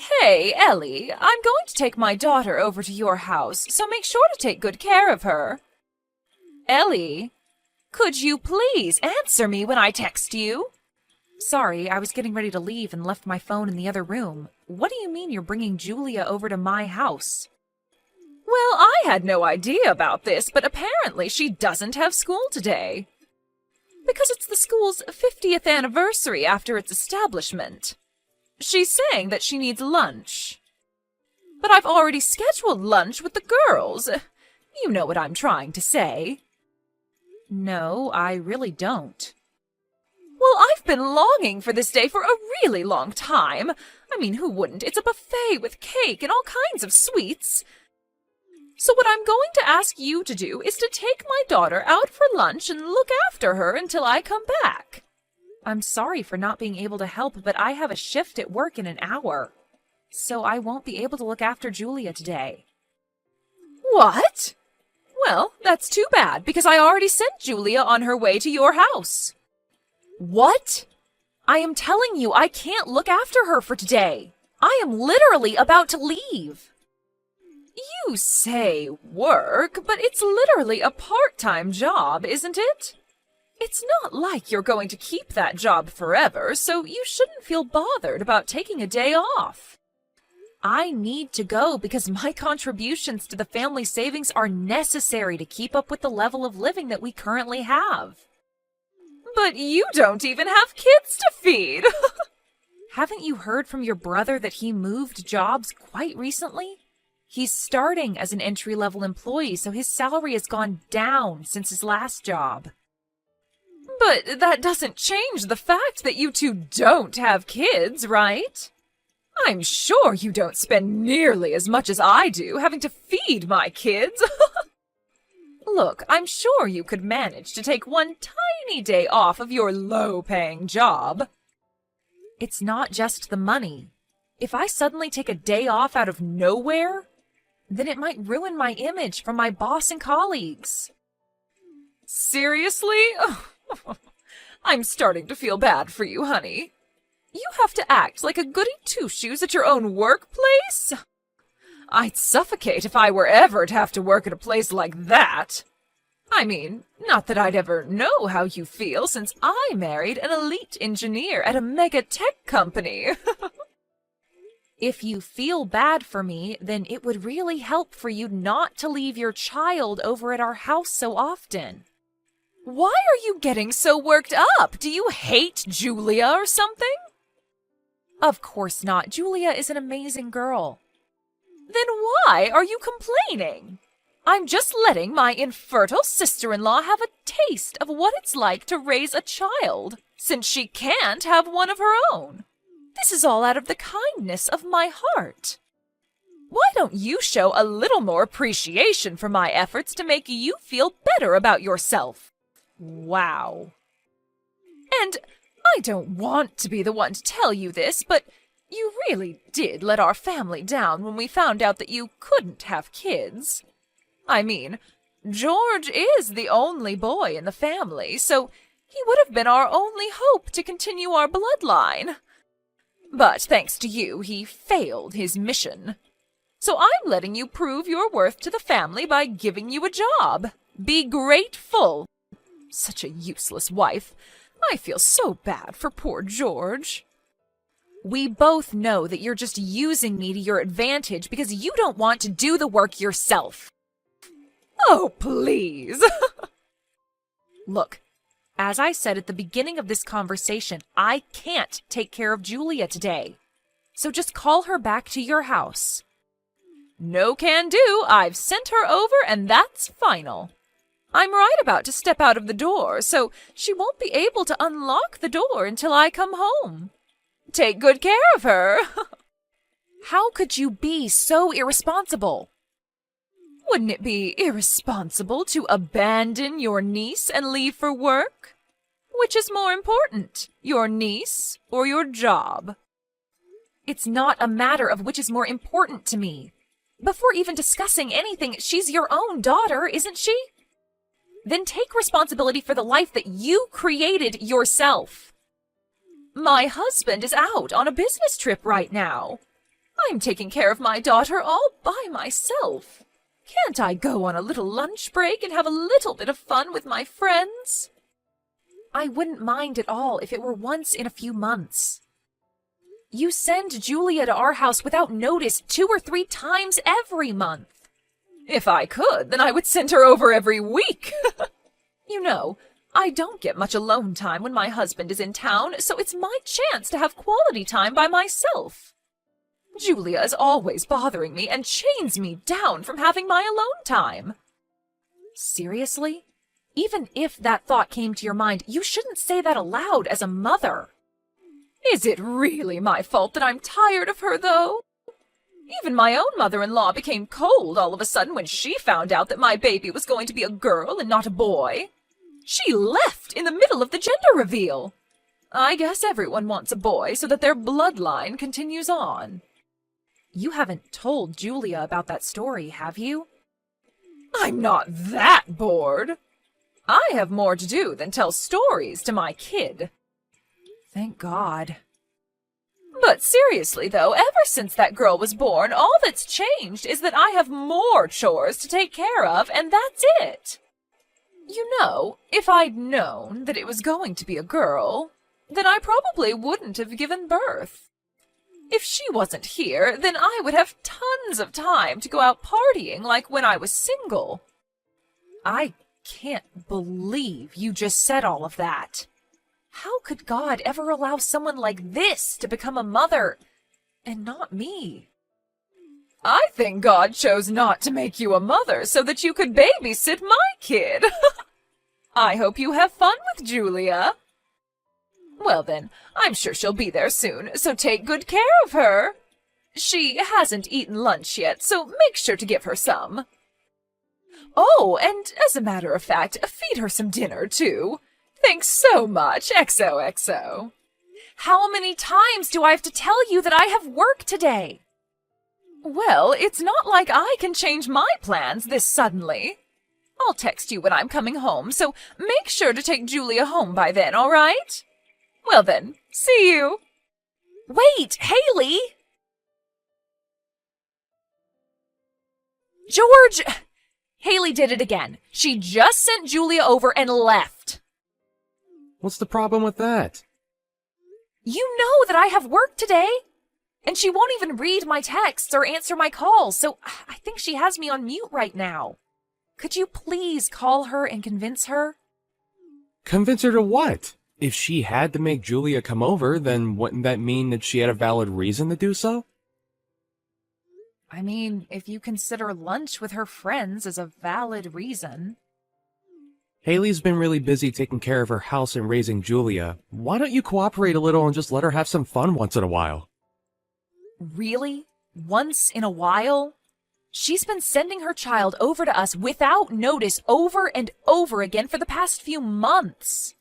Hey, Ellie, I'm going to take my daughter over to your house, so make sure to take good care of her. Ellie, could you please answer me when I text you? Sorry, I was getting ready to leave and left my phone in the other room. What do you mean you're bringing Julia over to my house? Well, I had no idea about this, but apparently she doesn't have school today. Because it's the school's 50th anniversary after its establishment. She's saying that she needs lunch. But I've already scheduled lunch with the girls. You know what I'm trying to say. No, I really don't. Well, I've been longing for this day for a really long time. I mean, who wouldn't? It's a buffet with cake and all kinds of sweets. So what I'm going to ask you to do is to take my daughter out for lunch and look after her until I come back. I'm sorry for not being able to help, but I have a shift at work in an hour. So I won't be able to look after Julia today. What? Well, that's too bad, because I already sent Julia on her way to your house. What? I am telling you, I can't look after her for today. I am literally about to leave. You say work, but it's literally a part-time job, isn't it? It's not like you're going to keep that job forever, so you shouldn't feel bothered about taking a day off. I need to go because my contributions to the family savings are necessary to keep up with the level of living that we currently have. But you don't even have kids to feed! Haven't you heard from your brother that he moved jobs quite recently? He's starting as an entry-level employee, so his salary has gone down since his last job. But that doesn't change the fact that you two don't have kids, right? I'm sure you don't spend nearly as much as I do having to feed my kids. Look, I'm sure you could manage to take one tiny day off of your low-paying job. It's not just the money. If I suddenly take a day off out of nowhere, then it might ruin my image from my boss and colleagues. Seriously? I'm starting to feel bad for you, honey. You have to act like a goody two-shoes at your own workplace? I'd suffocate if I were ever to have to work at a place like that. I mean, not that I'd ever know how you feel since I married an elite engineer at a mega tech company. If you feel bad for me, then it would really help for you not to leave your child over at our house so often. Why are you getting so worked up? Do you hate Julia or something? Of course not. Julia is an amazing girl. Then why are you complaining? I'm just letting my infertile sister-in-law have a taste of what it's like to raise a child, since she can't have one of her own. This is all out of the kindness of my heart. Why don't you show a little more appreciation for my efforts to make you feel better about yourself? Wow. And I don't want to be the one to tell you this, but you really did let our family down when we found out that you couldn't have kids. I mean, George is the only boy in the family, so he would have been our only hope to continue our bloodline. But thanks to you, he failed his mission. So I'm letting you prove your worth to the family by giving you a job. Be grateful. Such a useless wife. I feel so bad for poor George. We both know that you're just using me to your advantage because you don't want to do the work yourself. Oh, please. Look, as I said at the beginning of this conversation, I can't take care of Julia today. So just call her back to your house. No can do. I've sent her over and that's final. I'm right about to step out of the door, so she won't be able to unlock the door until I come home. Take good care of her. How could you be so irresponsible? Wouldn't it be irresponsible to abandon your niece and leave for work? Which is more important, your niece or your job? It's not a matter of which is more important to me. Before even discussing anything, she's your own daughter, isn't she? Then take responsibility for the life that you created yourself. My husband is out on a business trip right now. I'm taking care of my daughter all by myself. Can't I go on a little lunch break and have a little bit of fun with my friends? I wouldn't mind at all if it were once in a few months. You send Julia to our house without notice 2 or 3 times every month. If I could, then I would send her over every week. You know, I don't get much alone time when my husband is in town, so it's my chance to have quality time by myself. Julia is always bothering me and chains me down from having my alone time. Seriously? Even if that thought came to your mind, you shouldn't say that aloud as a mother. Is it really my fault that I'm tired of her, though? Even my own mother-in-law became cold all of a sudden when she found out that my baby was going to be a girl and not a boy. She left in the middle of the gender reveal. I guess everyone wants a boy so that their bloodline continues on. You haven't told Julia about that story, have you? I'm not that bored. I have more to do than tell stories to my kid. Thank God. But seriously, though, ever since that girl was born, all that's changed is that I have more chores to take care of, and that's it. You know, if I'd known that it was going to be a girl, then I probably wouldn't have given birth. If she wasn't here, then I would have tons of time to go out partying like when I was single. I can't believe you just said all of that. How could God ever allow someone like this to become a mother, and not me? I think God chose not to make you a mother so that you could babysit my kid. I hope you have fun with Julia. Well then, I'm sure she'll be there soon, so take good care of her. She hasn't eaten lunch yet, so make sure to give her some. Oh, and as a matter of fact, feed her some dinner, too. Thanks so much, XOXO. How many times do I have to tell you that I have work today? Well, it's not like I can change my plans this suddenly. I'll text you when I'm coming home, so make sure to take Julia home by then, all right? Well then, see you. Wait, Haley! George! Haley did it again. She just sent Julia over and left. What's the problem with that? You know that I have work today. And she won't even read my texts or answer my calls, so I think she has me on mute right now. Could you please call her and convince her? Convince her to what? If she had to make Julia come over, then wouldn't that mean that she had a valid reason to do so? I mean, if you consider lunch with her friends as a valid reason. Haley's been really busy taking care of her house and raising Julia. Why don't you cooperate a little and just let her have some fun once in a while? Really? Once in a while? She's been sending her child over to us without notice over and over again for the past few months.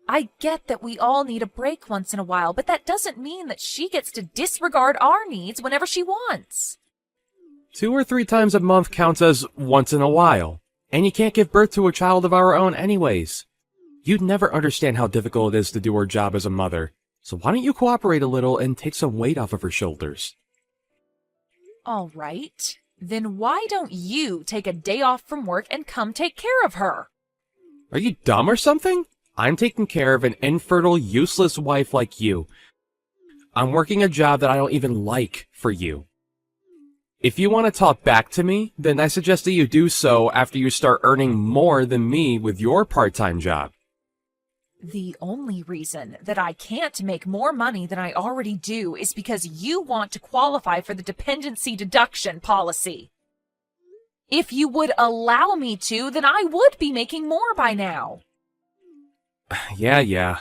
I get that we all need a break once in a while, but that doesn't mean that she gets to disregard our needs whenever she wants. 2 or 3 times a month counts as once in a while. And you can't give birth to a child of our own anyways. You'd never understand how difficult it is to do her job as a mother. So why don't you cooperate a little and take some weight off of her shoulders? All right. Then why don't you take a day off from work and come take care of her? Are you dumb or something? I'm taking care of an infertile, useless wife like you. I'm working a job that I don't even like for you. If you want to talk back to me, then I suggest that you do so after you start earning more than me with your part-time job. The only reason that I can't make more money than I already do is because you want to qualify for the dependency deduction policy. If you would allow me to, then I would be making more by now. Yeah.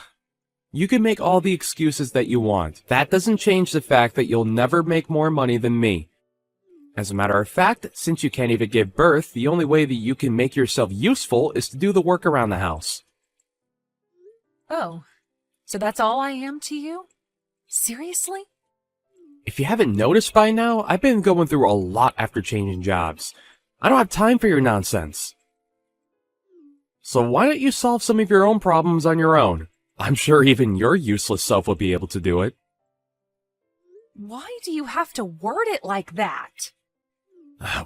You can make all the excuses that you want. That doesn't change the fact that you'll never make more money than me. As a matter of fact, since you can't even give birth, the only way that you can make yourself useful is to do the work around the house. Oh, so that's all I am to you? Seriously? If you haven't noticed by now, I've been going through a lot after changing jobs. I don't have time for your nonsense. So why don't you solve some of your own problems on your own? I'm sure even your useless self would be able to do it. Why do you have to word it like that?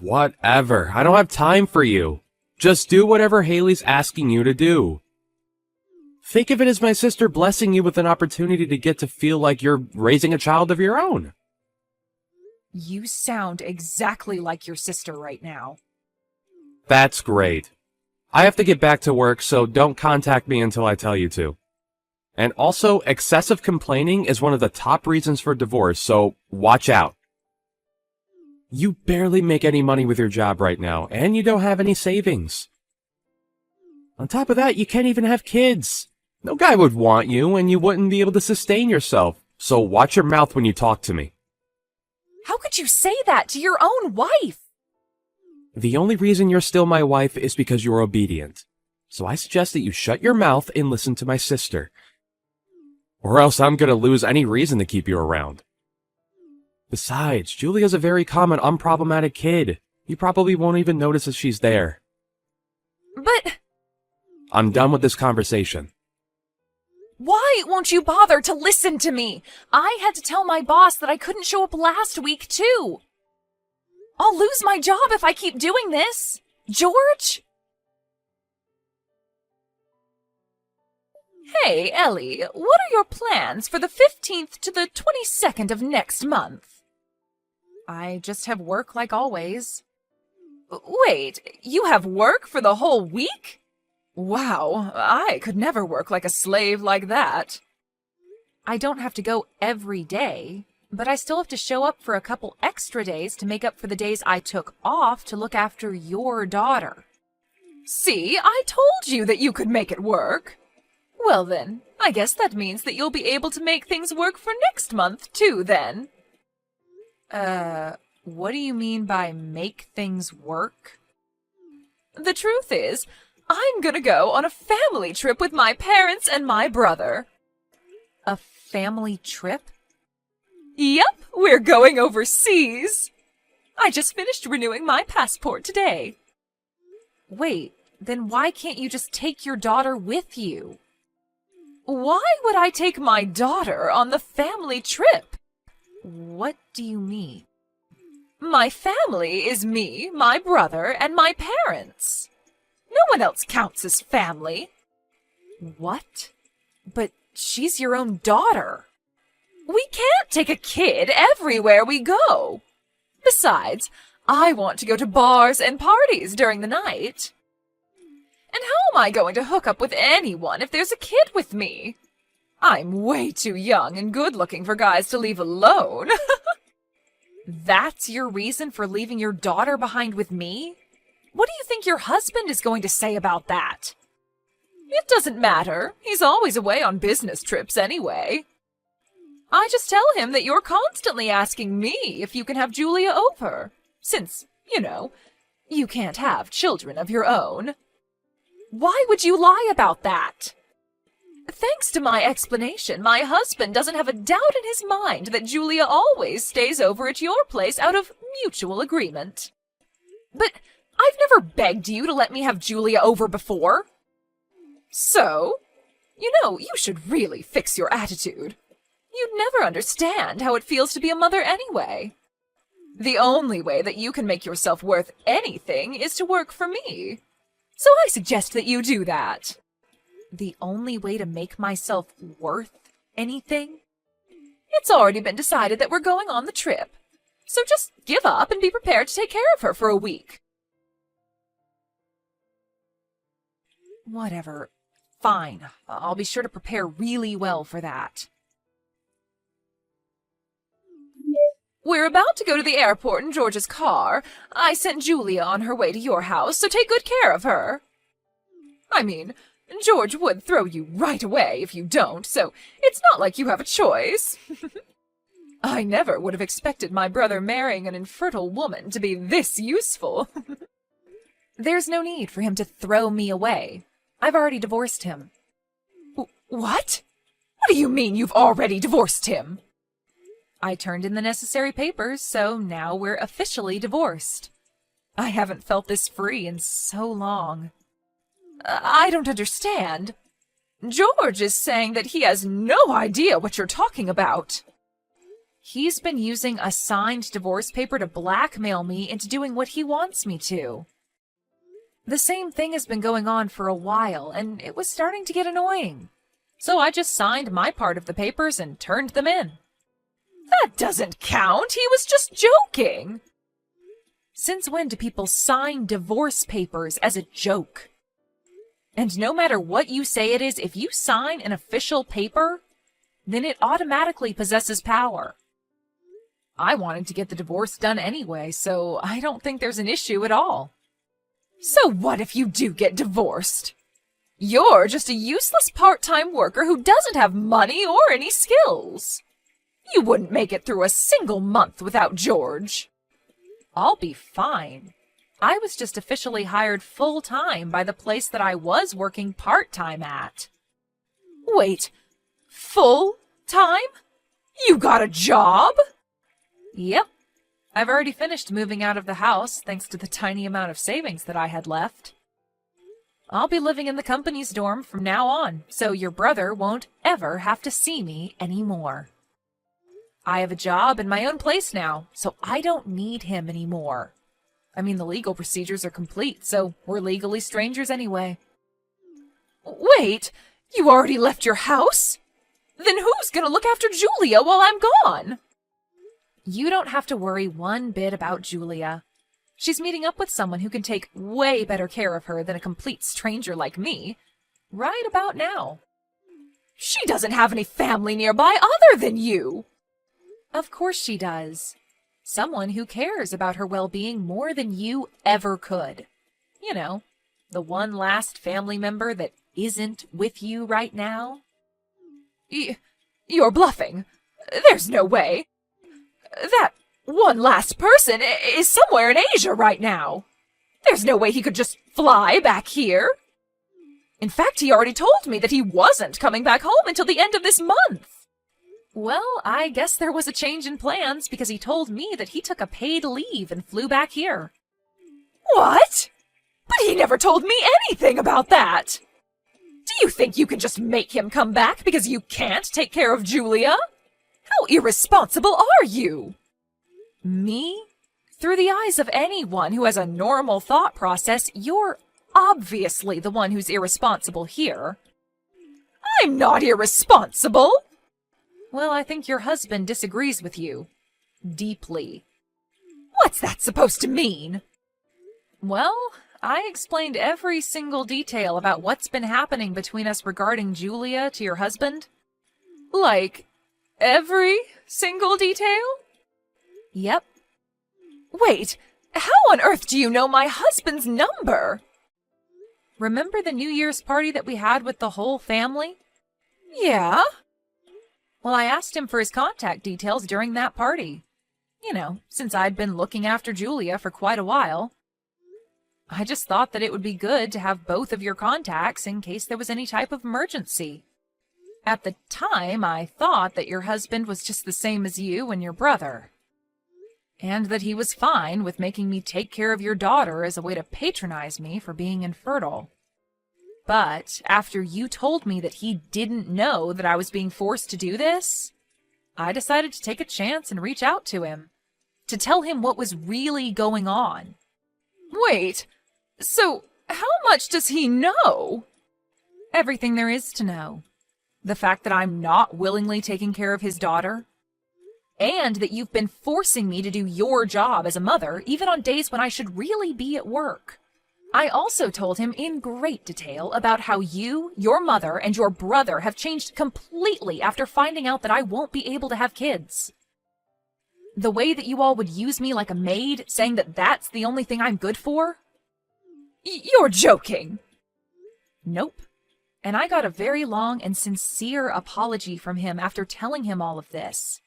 Whatever. I don't have time for you. Just do whatever Haley's asking you to do. Think of it as my sister blessing you with an opportunity to get to feel like you're raising a child of your own. You sound exactly like your sister right now. That's great. I have to get back to work, so don't contact me until I tell you to. And also, excessive complaining is one of the top reasons for divorce, so watch out. You barely make any money with your job right now, and you don't have any savings. On top of that, you can't even have kids. No guy would want you, and you wouldn't be able to sustain yourself, so watch your mouth when you talk to me. How could you say that to your own wife? The only reason you're still my wife is because you're obedient. So I suggest that you shut your mouth and listen to my sister. Or else I'm gonna lose any reason to keep you around. Besides, Julia's a very calm and unproblematic kid. You probably won't even notice that she's there. But... I'm done with this conversation. Why won't you bother to listen to me? I had to tell my boss that I couldn't show up last week, too. I'll lose my job if I keep doing this. George? Hey, Ellie, what are your plans for the 15th to the 22nd of next month? I just have work like always. Wait, you have work for the whole week? Wow, I could never work like a slave like that. I don't have to go every day, but I still have to show up for a couple extra days to make up for the days I took off to look after your daughter. See, I told you that you could make it work. Well then, I guess that means that you'll be able to make things work for next month too, then. What do you mean by make things work? The truth is, I'm gonna go on a family trip with my parents and my brother. A family trip? Yep, we're going overseas. I just finished renewing my passport today. Wait, then why can't you just take your daughter with you? Why would I take my daughter on the family trip? What do you mean? My family is me, my brother, and my parents. No one else counts as family. What? But she's your own daughter. We can't take a kid everywhere we go. Besides, I want to go to bars and parties during the night. And how am I going to hook up with anyone if there's a kid with me? I'm way too young and good-looking for guys to leave alone. That's your reason for leaving your daughter behind with me? What do you think your husband is going to say about that? It doesn't matter. He's always away on business trips anyway. I just tell him that you're constantly asking me if you can have Julia over, since, you can't have children of your own. Why would you lie about that? Thanks to my explanation, my husband doesn't have a doubt in his mind that Julia always stays over at your place out of mutual agreement. But I've never begged you to let me have Julia over before. So, you should really fix your attitude. You'd never understand how it feels to be a mother anyway. The only way that you can make yourself worth anything is to work for me. So I suggest that you do that. The only way to make myself worth anything? It's already been decided that we're going on the trip. So just give up and be prepared to take care of her for a week. Whatever. Fine. I'll be sure to prepare really well for that. We're about to go to the airport in George's car. I sent Julia on her way to your house, so take good care of her. I mean, George would throw you right away if you don't, so it's not like you have a choice. I never would have expected my brother marrying an infertile woman to be this useful. There's no need for him to throw me away. I've already divorced him. What? What do you mean you've already divorced him? I turned in the necessary papers, so now we're officially divorced. I haven't felt this free in so long. I don't understand. George is saying that he has no idea what you're talking about. He's been using a signed divorce paper to blackmail me into doing what he wants me to. The same thing has been going on for a while, and it was starting to get annoying. So I just signed my part of the papers and turned them in. That doesn't count. He was just joking. Since when do people sign divorce papers as a joke? And no matter what you say it is, if you sign an official paper, then it automatically possesses power. I wanted to get the divorce done anyway, so I don't think there's an issue at all. So what if you do get divorced? You're just a useless part-time worker who doesn't have money or any skills. You wouldn't make it through a single month without George. I'll be fine. I was just officially hired full-time by the place that I was working part-time at. Wait, full-time? You got a job? Yep. I've already finished moving out of the house thanks to the tiny amount of savings that I had left. I'll be living in the company's dorm from now on, so your brother won't ever have to see me anymore. I have a job and my own place now, so I don't need him anymore. I mean, the legal procedures are complete, so we're legally strangers anyway. Wait, you already left your house? Then who's gonna look after Julia while I'm gone? You don't have to worry one bit about Julia. She's meeting up with someone who can take way better care of her than a complete stranger like me, right about now. She doesn't have any family nearby other than you. Of course she does. Someone who cares about her well-being more than you ever could. You know, the one last family member that isn't with you right now. You're bluffing. There's no way. That one last person is somewhere in Asia right now. There's no way he could just fly back here. In fact, he already told me that he wasn't coming back home until the end of this month. Well, I guess there was a change in plans because he told me that he took a paid leave and flew back here. What? But he never told me anything about that. Do you think you can just make him come back because you can't take care of Julia? How irresponsible are you? Me? Through the eyes of anyone who has a normal thought process, you're obviously the one who's irresponsible here. I'm not irresponsible. Well, I think your husband disagrees with you. Deeply. What's that supposed to mean? Well, I explained every single detail about what's been happening between us regarding Julia to your husband. Like, every single detail? Yep. Wait, how on earth do you know my husband's number? Remember the New Year's party that we had with the whole family? Yeah. Well, I asked him for his contact details during that party. You know, since I'd been looking after Julia for quite a while. I just thought that it would be good to have both of your contacts in case there was any type of emergency. At the time, I thought that your husband was just the same as you and your brother. And that he was fine with making me take care of your daughter as a way to patronize me for being infertile. But after you told me that he didn't know that I was being forced to do this, I decided to take a chance and reach out to him, to tell him what was really going on. Wait, so how much does he know? Everything there is to know. The fact that I'm not willingly taking care of his daughter, and that you've been forcing me to do your job as a mother, even on days when I should really be at work. I also told him in great detail about how you, your mother, and your brother have changed completely after finding out that I won't be able to have kids. The way that you all would use me like a maid, saying that that's the only thing I'm good for? You're joking. Nope. And I got a very long and sincere apology from him after telling him all of this.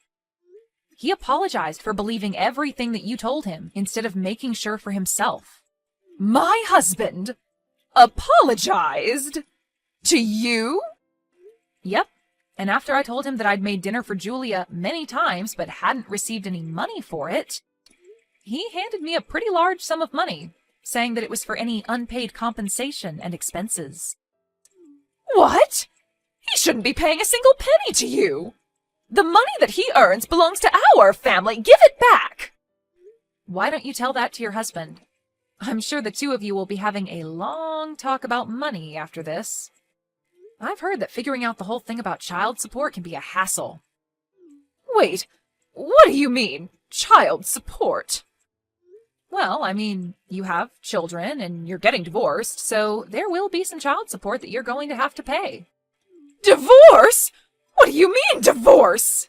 He apologized for believing everything that you told him instead of making sure for himself. My husband apologized to you? Yep. And after I told him that I'd made dinner for Julia many times but hadn't received any money for it, he handed me a pretty large sum of money, saying that it was for any unpaid compensation and expenses. What? He shouldn't be paying a single penny to you. The money that he earns belongs to our family. Give it back! Why don't you tell that to your husband? I'm sure the two of you will be having a long talk about money after this. I've heard that figuring out the whole thing about child support can be a hassle. Wait, what do you mean, child support? Well, I mean, you have children and you're getting divorced, so there will be some child support that you're going to have to pay. Divorce? What do you mean, divorce?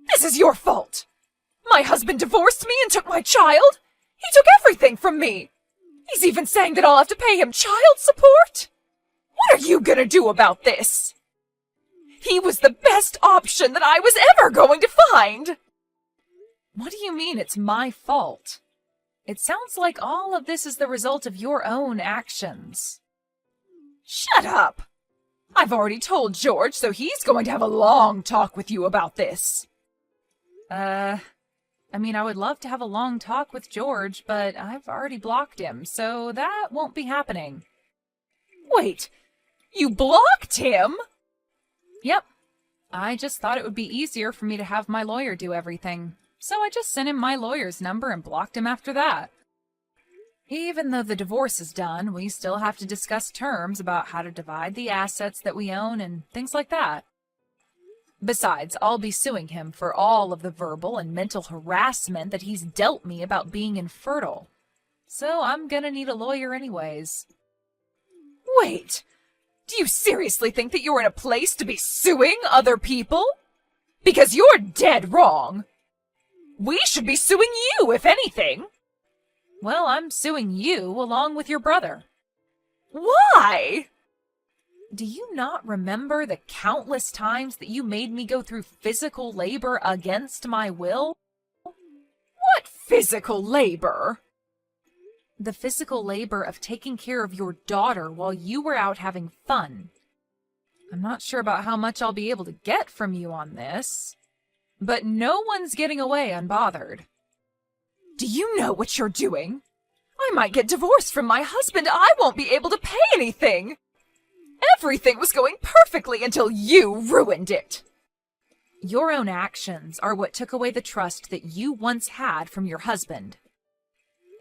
This is your fault. My husband divorced me and took my child. He took everything from me. He's even saying that I'll have to pay him child support. What are you gonna do about this? He was the best option that I was ever going to find. What do you mean it's my fault? It sounds like all of this is the result of your own actions. Shut up! I've already told George, so he's going to have a long talk with you about this. I mean, I would love to have a long talk with George, but I've already blocked him, so that won't be happening. Wait, you blocked him? Yep. I just thought it would be easier for me to have my lawyer do everything, so I just sent him my lawyer's number and blocked him after that. Even though the divorce is done, we still have to discuss terms about how to divide the assets that we own and things like that. Besides, I'll be suing him for all of the verbal and mental harassment that he's dealt me about being infertile. So I'm gonna need a lawyer anyways. Wait, do you seriously think that you're in a place to be suing other people? Because you're dead wrong. We should be suing you, if anything. Well, I'm suing you along with your brother. Why? Do you not remember the countless times that you made me go through physical labor against my will? What physical labor? The physical labor of taking care of your daughter while you were out having fun. I'm not sure about how much I'll be able to get from you on this, but no one's getting away unbothered. Do you know what you're doing? I might get divorced from my husband. I won't be able to pay anything. Everything was going perfectly until you ruined it. Your own actions are what took away the trust that you once had from your husband.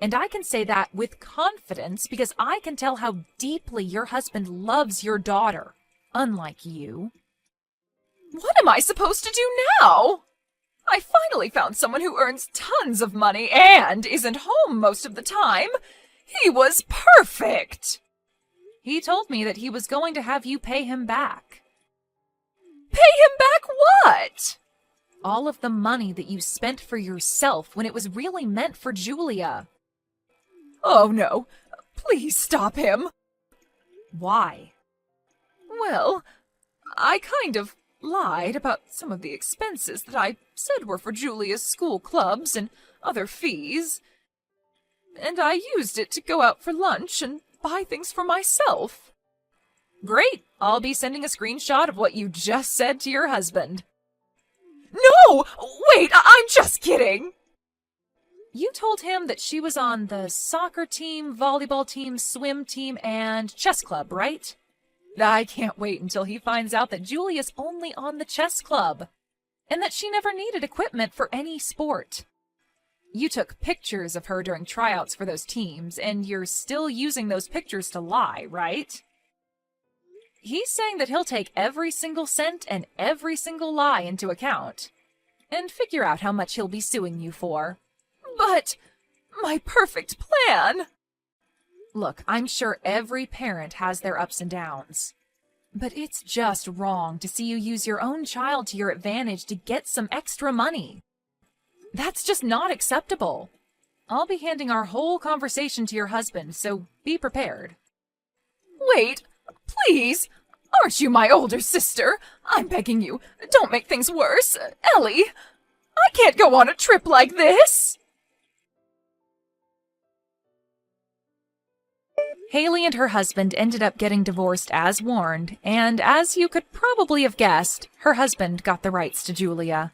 And I can say that with confidence because I can tell how deeply your husband loves your daughter, unlike you. What am I supposed to do now? I finally found someone who earns tons of money and isn't home most of the time. He was perfect. He told me that he was going to have you pay him back. Pay him back what? All of the money that you spent for yourself when it was really meant for Julia. Oh no, please stop him. Why? Well, I kind of lied about some of the expenses that I said were for Julia's school clubs and other fees. And I used it to go out for lunch and buy things for myself. Great, I'll be sending a screenshot of what you just said to your husband. No! Wait, I'm just kidding! You told him that she was on the soccer team, volleyball team, swim team, and chess club, right? I can't wait until he finds out that Julia's only on the chess club, and that she never needed equipment for any sport. You took pictures of her during tryouts for those teams, and you're still using those pictures to lie, right? He's saying that he'll take every single cent and every single lie into account, and figure out how much he'll be suing you for. But my perfect plan! Look, I'm sure every parent has their ups and downs. But it's just wrong to see you use your own child to your advantage to get some extra money. That's just not acceptable. I'll be handing our whole conversation to your husband, so be prepared. Wait, please! Aren't you my older sister? I'm begging you, don't make things worse. Ellie, I can't go on a trip like this! Haley and her husband ended up getting divorced as warned, and as you could probably have guessed, her husband got the rights to Julia.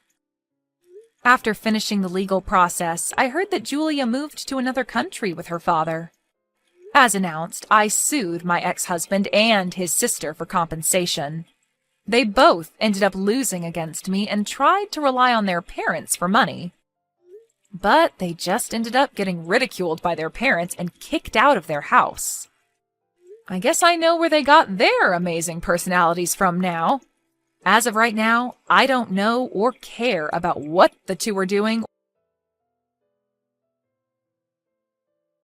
After finishing the legal process, I heard that Julia moved to another country with her father. As announced, I sued my ex-husband and his sister for compensation. They both ended up losing against me and tried to rely on their parents for money. But they just ended up getting ridiculed by their parents and kicked out of their house. I guess I know where they got their amazing personalities from now. As of right now, I don't know or care about what the two are doing